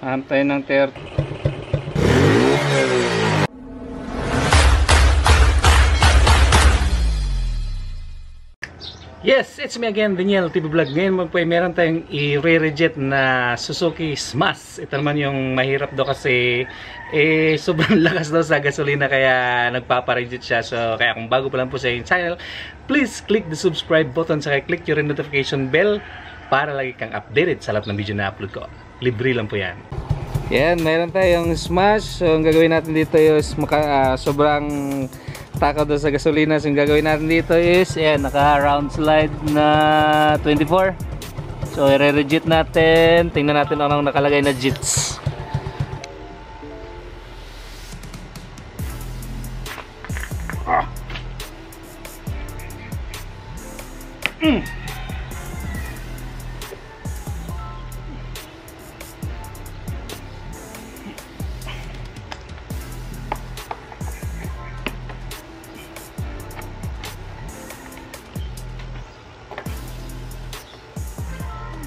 Hanap tayo ng 30. Yes, it's me again, Daniel TV Vlog. Ngayon po ay meron tayong i-re-reject na Suzuki Smash. Ito naman yung mahirap daw kasi sobrang lakas daw sa gasolina kaya nagpapa-reject siya. So kaya kung bago pa lang po sa yung channel, please click the subscribe button saka click yung notification bell para lagi kang updated sa lahat ng video na upload ko. Libre lang po yan. Yan, meron tayong Smash. So ang gagawin natin dito is sobrang takaw doon sa gasolina. So yung gagawin natin dito is naka round slide na 24. So i-re-reject natin. Tingnan natin anong nakalagay na jits.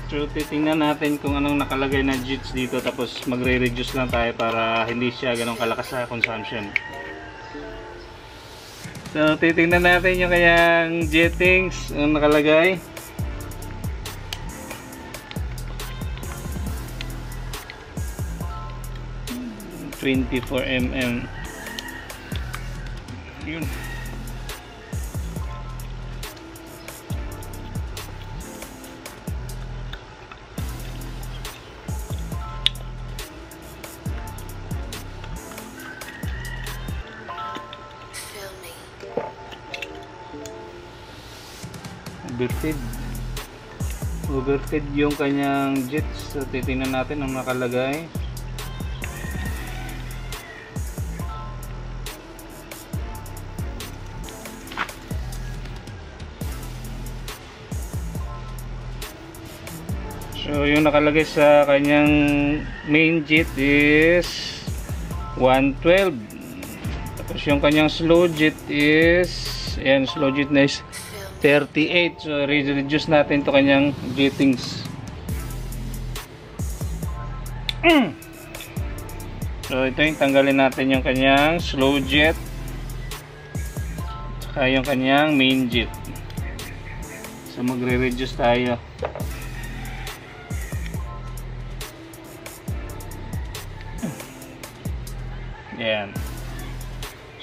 So titingnan natin kung anong nakalagay na jits dito, tapos magre-reduce lang tayo para hindi siya ganong kalakas sa consumption. So titingnan natin yung kanyang jettings, anong nakalagay. $24mm. Yun. Overfeed yung kanyang jets. So titingnan natin ang nakalagay. So yung nakalagay sa kanyang main jet is 112. Tapos yung kanyang slow jet is slow jet na is 38. So reduce natin to kanyang jettings. So ito yung tanggalin natin yung kanyang slow jet saka yung kanyang main jet. So magre-reduce tayo. Yan.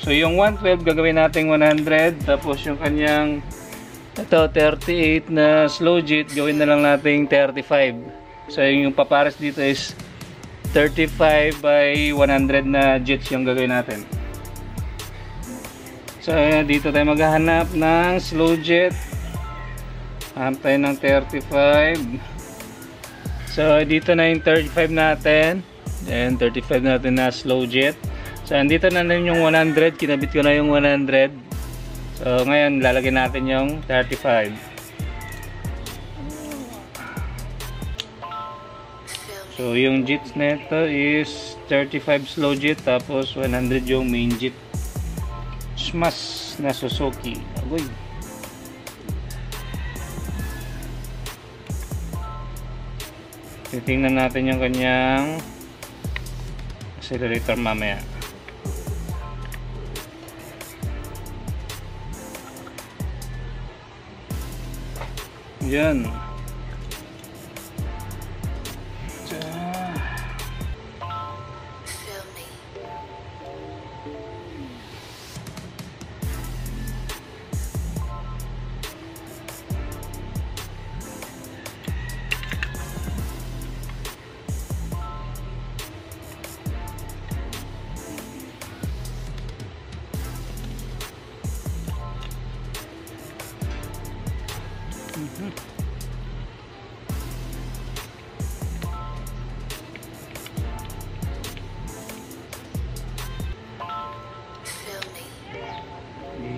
So yung 112 gagawin natin 100, tapos yung kanyang ito 38 na slow jet gawin na lang natin 35. So yung papares dito is 35 by 100 na jets yung gagawin natin. So dito tayo maghahanap ng slow jet. Hanap tayo ng 35. So dito na yung 35 natin. Then 35 natin na slow jet. So andito na rin yung 100. Kinabit ko na yung 100. So ngayon lalagyan natin yung 35. So yung jets nito is 35 slow jet tapos 100 yung main jet. Smash na Suzuki. Agoy. Titingnan natin yung kanyang accelerator mamaya. Yan.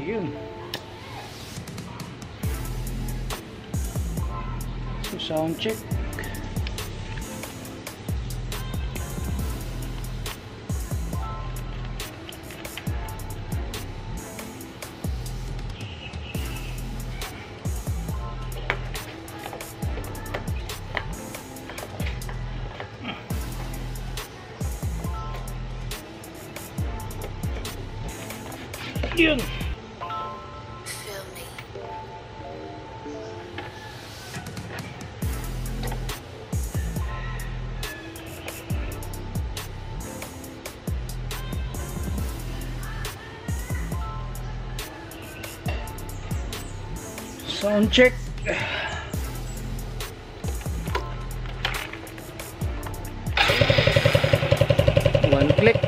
Yun. So sound check. Yun. Sound check. One click.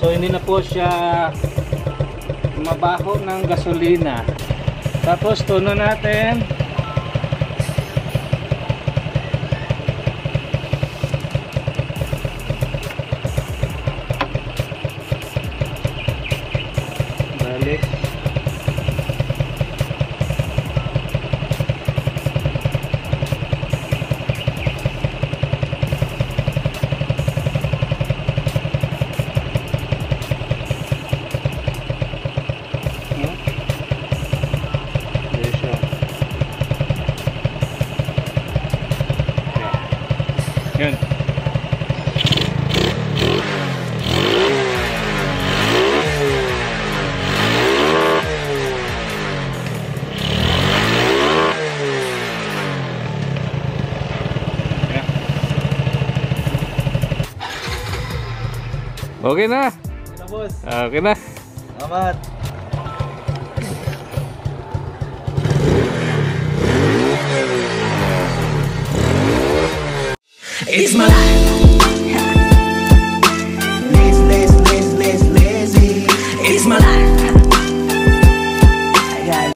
So hindi na po siya mabaho ng gasolina. Tapos tuno natin. Balik. Yun. Okay na. Boss. Okay na. Salamat. It's my life.